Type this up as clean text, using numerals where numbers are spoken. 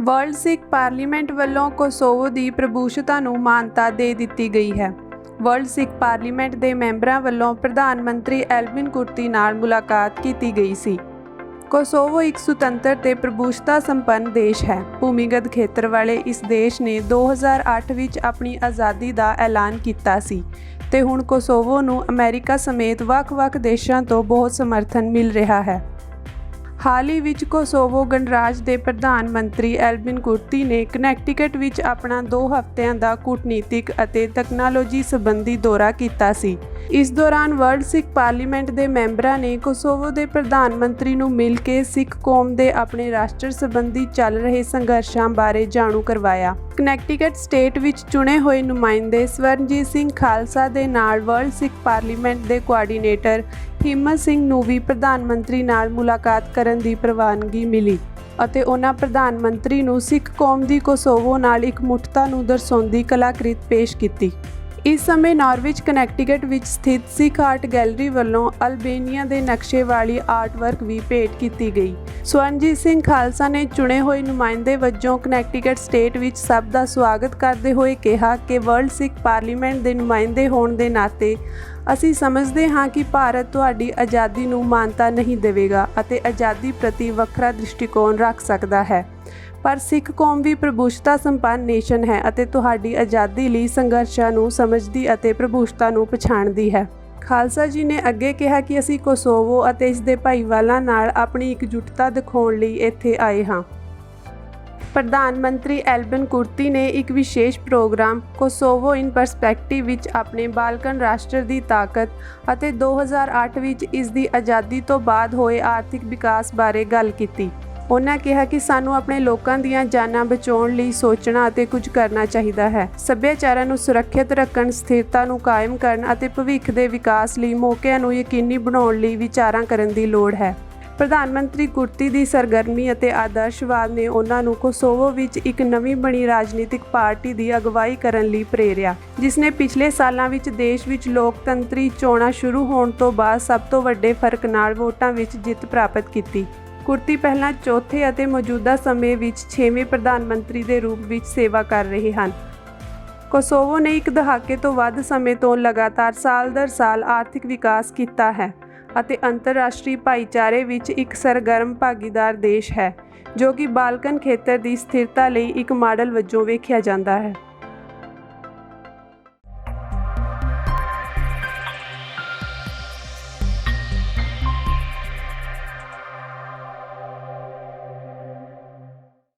World ਸਿੱਖ parliament ਵੱਲੋਂ Kosovo ਦੀ ਪ੍ਰਭੂਸ਼ਤਾ ਨੂੰ ਮਾਨਤਾ ਦੇ ਦਿੱਤੀ ਗਈ ਹੈ। ਵਰਲਡ ਸਿੱਖ ਪਾਰਲੀਮੈਂਟ ਦੇ ਮੈਂਬਰਾਂ ਵੱਲੋਂ ਪ੍ਰਧਾਨ ਮੰਤਰੀ ਐਲਬਿਨ ਕੁਰਤੀ ਨਾਲ ਮੁਲਾਕਾਤ ਕੀਤੀ ਗਈ ਸੀ। ਕੋਸੋਵੋ ਇੱਕ ਸੁਤੰਤਰ ਤੇ ਪ੍ਰਭੂਸ਼ਤਾ ਸੰਪੰਨ ਦੇਸ਼ ਹੈ। ਭੂਮੀਗਤ ਖੇਤਰ ਵਾਲੇ ਇਸ ਦੇਸ਼ ਨੇ 2008 ਵਿੱਚ ਆਪਣੀ ਆਜ਼ਾਦੀ ਦਾ ਐਲਾਨ ਕੀਤਾ ਸੀ ਤੇ ਹੁਣ ਕੋਸੋਵੋ ਨੂੰ ਅਮਰੀਕਾ ਸਮੇਤ ਵੱਖ-ਵੱਖ ਦੇਸ਼ਾਂ ਤੋਂ ਬਹੁਤ ਸਮਰਥਨ ਮਿਲ ਰਿਹਾ ਹੈ। ਹਾਲ ਹੀ ਵਿੱਚ ਕੋਸੋਵੋ ਗਣਰਾਜ ਦੇ ਪ੍ਰਧਾਨ ਮੰਤਰੀ ਐਲਬਿਨ ਕੁਰਤੀ ਨੇ ਕਨੈਕਟੀਕਟ ਵਿੱਚ ਆਪਣਾ 2 ਹਫ਼ਤਿਆਂ ਦਾ ਕੂਟਨੀਤਿਕ ਅਤੇ ਤਕਨਾਲੋਜੀ ਸੰਬੰਧੀ ਦੌਰਾ ਕੀਤਾ ਸੀ। ਇਸ ਦੌਰਾਨ ਵਰਲਡ ਸਿੱਖ ਪਾਰਲੀਮੈਂਟ ਦੇ ਮੈਂਬਰਾਂ ਨੇ ਕੋਸੋਵੋ ਦੇ ਪ੍ਰਧਾਨ ਮੰਤਰੀ ਨੂੰ ਮਿਲ ਕੇ ਸਿੱਖ ਕੌਮ ਦੇ ਆਪਣੇ ਰਾਸ਼ਟਰ ਸੰਬੰਧੀ ਚੱਲ ਰਹੇ ਸੰਘਰਸ਼ਾਂ ਬਾਰੇ ਜਾਣੂ ਕਰਵਾਇਆ। ਕਨੈਕਟੀਕਟ ਸਟੇਟ ਵਿੱਚ ਚੁਣੇ ਹੋਏ ਨੁਮਾਇੰਦੇ ਸਵਰਨਜੀਤ ਸਿੰਘ ਖਾਲਸਾ ਦੇ ਨਾਲ ਵਰਲਡ ਸਿੱਖ ਪਾਰਲੀਮੈਂਟ ਦੇ ਕੋਆਰਡੀਨੇਟਰ ਹਿੰਮਤ ਸਿੰਘ ਨੂੰ ਵੀ ਪ੍ਰਧਾਨ ਮੰਤਰੀ ਨਾਲ ਮੁਲਾਕਾਤ ਕਰਨ ਦੀ ਪ੍ਰਵਾਨਗੀ ਮਿਲੀ ਅਤੇ ਉਹਨਾਂ ਪ੍ਰਧਾਨ ਮੰਤਰੀ ਨੂੰ ਸਿੱਖ ਕੌਮ ਦੀ ਕੋਸੋਵੋ ਨਾਲ ਇਕਮੁੱਠਤਾ ਨੂੰ ਦਰਸਾਉਂਦੀ ਕਲਾਕ੍ਰਿਤੀ ਪੇਸ਼ ਕੀਤੀ। ਇਸ ਸਮੇਂ ਨਾਰਵਿਚ ਕਨੈਕਟੀਕਟ ਵਿੱਚ ਸਥਿਤ ਸਿੱਖ ਆਰਟ ਗੈਲਰੀ ਵੱਲੋਂ ਅਲਬੇਨੀਆ ਦੇ ਨਕਸ਼ੇ ਵਾਲੀ ਆਰਟਵਰਕ ਵੀ ਭੇਟ ਕੀਤੀ ਗਈ। ਸਵਰਨਜੀਤ ਸਿੰਘ ਖਾਲਸਾ ਨੇ ਚੁਣੇ ਹੋਏ ਨੁਮਾਇੰਦੇ ਵਜੋਂ ਕਨੈਕਟੀਕਟ ਸਟੇਟ ਵਿੱਚ ਸਭ ਦਾ ਸਵਾਗਤ ਕਰਦੇ ਹੋਏ ਕਿਹਾ ਕਿ ਵਰਲਡ ਸਿੱਖ ਪਾਰਲੀਮੈਂਟ ਦੇ ਨੁਮਾਇੰਦੇ ਹੋਣ ਦੇ ਨਾਤੇ ਅਸੀਂ ਸਮਝਦੇ ਹਾਂ ਕਿ ਭਾਰਤ ਤੁਹਾਡੀ ਆਜ਼ਾਦੀ ਨੂੰ ਮਾਨਤਾ ਨਹੀਂ ਦੇਵੇਗਾ ਅਤੇ ਆਜ਼ਾਦੀ ਪ੍ਰਤੀ ਵੱਖਰਾ ਦ੍ਰਿਸ਼ਟੀਕੋਣ ਰੱਖ ਸਕਦਾ ਹੈ, ਪਰ ਸਿੱਖ ਕੌਮ ਵੀ ਪ੍ਰਭੂਸ਼ਤਾ ਸੰਪੰਨ ਨੇਸ਼ਨ ਹੈ ਅਤੇ ਤੁਹਾਡੀ ਆਜ਼ਾਦੀ ਲਈ ਸੰਘਰਸ਼ਾਂ ਨੂੰ ਸਮਝਦੀ ਅਤੇ ਪ੍ਰਭੂਸ਼ਤਾ ਨੂੰ ਪਛਾਣਦੀ ਹੈ। ਖਾਲਸਾ ਜੀ ਨੇ ਅੱਗੇ ਕਿਹਾ ਕਿ ਅਸੀਂ ਕੋਸੋਵੋ ਅਤੇ ਇਸ ਦੇ ਭਾਈਵਾਲਾਂ ਨਾਲ ਆਪਣੀ ਇਕਜੁੱਟਤਾ ਦਿਖਾਉਣ ਲਈ ਇੱਥੇ ਆਏ ਹਾਂ। ਪ੍ਰਧਾਨ ਮੰਤਰੀ ਐਲਬਿਨ ਕੁਰਤੀ ਨੇ ਇੱਕ ਵਿਸ਼ੇਸ਼ ਪ੍ਰੋਗਰਾਮ ਕੋਸੋਵੋ ਇਨ ਪਰਸਪੈਕਟਿਵ ਵਿੱਚ ਆਪਣੇ ਬਾਲਕਨ ਰਾਸ਼ਟਰ ਦੀ ਤਾਕਤ ਅਤੇ 2008 ਵਿੱਚ ਇਸ ਦੀ ਆਜ਼ਾਦੀ ਤੋਂ ਬਾਅਦ ਹੋਏ ਆਰਥਿਕ ਵਿਕਾਸ ਬਾਰੇ ਗੱਲ ਕੀਤੀ। ਉਹਨਾਂ ਕਿਹਾ ਕਿ ਸਾਨੂੰ ਆਪਣੇ ਲੋਕਾਂ ਦੀਆਂ ਜਾਨਾਂ ਬਚਾਉਣ ਲਈ ਸੋਚਣਾ ਅਤੇ ਕੁਝ ਕਰਨਾ ਚਾਹੀਦਾ ਹੈ। ਸੱਭਿਆਚਾਰਾਂ ਨੂੰ ਸੁਰੱਖਿਅਤ ਰੱਖਣ, ਸਥਿਰਤਾ ਨੂੰ ਕਾਇਮ ਕਰਨ ਅਤੇ ਭਵਿੱਖ ਦੇ ਵਿਕਾਸ ਲਈ ਮੌਕਿਆਂ ਨੂੰ ਯਕੀਨੀ ਬਣਾਉਣ ਲਈ ਵਿਚਾਰਾਂ ਕਰਨ ਦੀ ਲੋੜ ਹੈ। ਪ੍ਰਧਾਨ ਮੰਤਰੀ ਕੁਰਤੀ ਦੀ ਸਰਗਰਮੀ ਅਤੇ ਆਦਰਸ਼ਵਾਦ ਨੇ ਉਹਨਾਂ ਨੂੰ ਕੋਸੋਵੋ ਵਿੱਚ ਇੱਕ ਨਵੀਂ ਬਣੀ ਰਾਜਨੀਤਿਕ ਪਾਰਟੀ ਦੀ ਅਗਵਾਈ ਕਰਨ ਲਈ ਪ੍ਰੇਰਿਆ, ਜਿਸ ਨੇ ਪਿਛਲੇ ਸਾਲਾਂ ਵਿੱਚ ਦੇਸ਼ ਵਿੱਚ ਲੋਕਤੰਤਰੀ ਚੋਣਾਂ ਸ਼ੁਰੂ ਹੋਣ ਤੋਂ ਬਾਅਦ ਸਭ ਤੋਂ ਵੱਡੇ ਫਰਕ ਨਾਲ ਵੋਟਾਂ ਵਿੱਚ ਜਿੱਤ ਪ੍ਰਾਪਤ ਕੀਤੀ। ਕੁਰਤੀ ਪਹਿਲਾਂ ਚੌਥੇ ਅਤੇ ਮੌਜੂਦਾ ਸਮੇਂ ਵਿੱਚ 6ਵੇਂ ਪ੍ਰਧਾਨ ਮੰਤਰੀ ਦੇ ਰੂਪ ਵਿੱਚ ਸੇਵਾ ਕਰ ਰਹੇ ਹਨ। ਕੋਸੋਵੋ ਨੇ ਇੱਕ ਦਹਾਕੇ ਤੋਂ ਵੱਧ ਸਮੇਂ ਤੋਂ ਲਗਾਤਾਰ ਸਾਲ ਦਰ ਸਾਲ ਆਰਥਿਕ ਵਿਕਾਸ ਕੀਤਾ ਹੈ ਅਤੇ ਅੰਤਰਰਾਸ਼ਟਰੀ ਭਾਈਚਾਰੇ ਵਿੱਚ ਇੱਕ ਸਰਗਰਮ ਭਾਗੀਦਾਰ ਦੇਸ਼ ਹੈ, ਜੋ ਕਿ ਬਾਲਕਨ ਖੇਤਰ ਦੀ ਸਥਿਰਤਾ ਲਈ ਇੱਕ ਮਾਡਲ ਵਜੋਂ ਵੇਖਿਆ ਜਾਂਦਾ ਹੈ।